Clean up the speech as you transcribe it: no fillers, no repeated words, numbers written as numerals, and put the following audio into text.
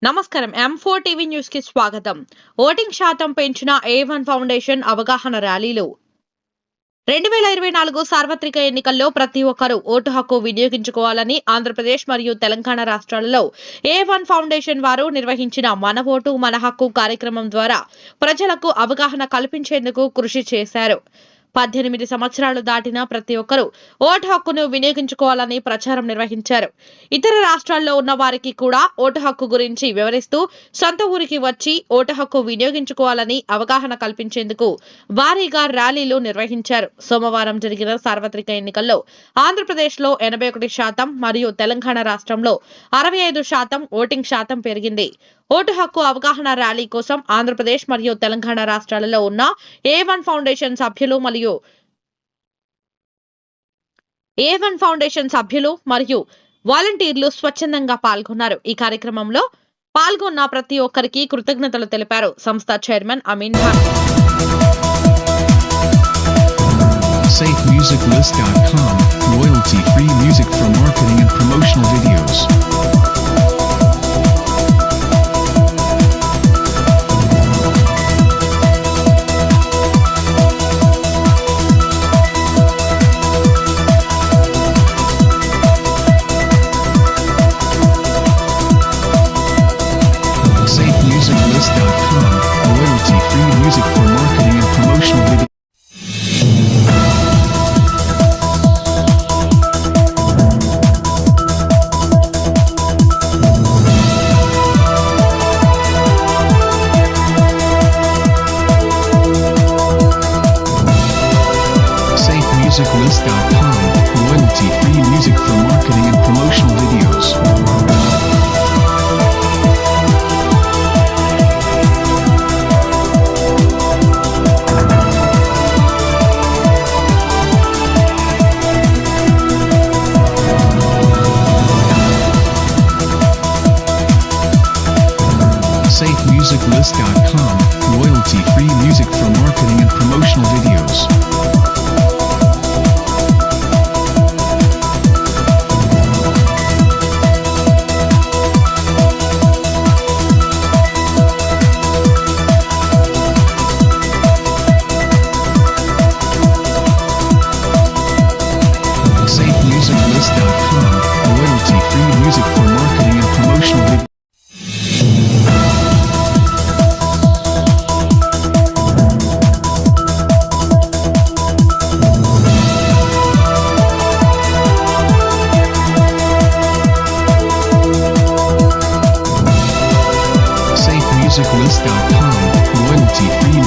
నమస్కారం M4 TV news కి స్వాగతం. ఓటింగ్ శాతం పెంచిన A1 ఫౌండేషన్ అవగాహన ర్యాలీలు 2024 సార్వత్రిక ఎన్నికల్లో ప్రతి ఒక్కరూ ఓటు హక్కు వినియోగించుకోవాలని ఆంధ్రప్రదేశ్ మరియు తెలంగాణ రాష్ట్రాలలో A1 ఫౌండేషన్ వారు నిర్వహించిన మన ఓటు మన హక్కు కార్యక్రమం ద్వారా ప్రజలకు అవగాహన కల్పించేందుకు కృషి చేశారు. 18 సంవత్సరాలు దాటిన ప్రతి ఒక్కరూ ఓటు హక్కును వినియోగించుకోవాలని ప్రచారం నిర్వహించారు. ఇతర రాష్ట్రాల్లో ఉన్న వారికి కూడా ఓటు హక్కు గురించి వివరిస్తూ సొంత ఊరికి వచ్చి ఓటు హక్కు వినియోగించుకోవాలని అవగాహన కల్పించేందుకు భారీగా ర్యాలీలు నిర్వహించారు. సోమవారం జరిగిన సార్వత్రిక ఎన్నికల్లో ఆంధ్రప్రదేశ్లో 81% మరియు తెలంగాణ రాష్ట్రంలో 65% ఓటింగ్ శాతం పెరిగింది. ఓటు హక్కు అవగాహన ర్యాలీ కోసం ఆంధ్రప్రదేశ్ మరియు తెలంగాణ రాష్ట్రాలలో ఉన్న A1 ఫౌండేషన్ సభ్యులు మరియు వాలంటీర్లు స్వచ్ఛందంగా పాల్గొన్నారు. ఈ కార్యక్రమంలో పాల్గొన్న ప్రతి ఒక్కరికి కృతజ్ఞతలు తెలిపారు సంస్థ chairman Amin Khan. SafeMusicList.com, royalty-free music for marketing and promotional videos. SafeMusicList.com, royalty-free music for marketing and promotional videos. SafeMusicList.com, royalty-free music for marketing and promotional videos. SafeMusicList.com, royalty-free music for marketing and promotional videos. SafeMusicList.com, royalty-free music for marketing and promotional videos. SafeMusicList.com, royalty-free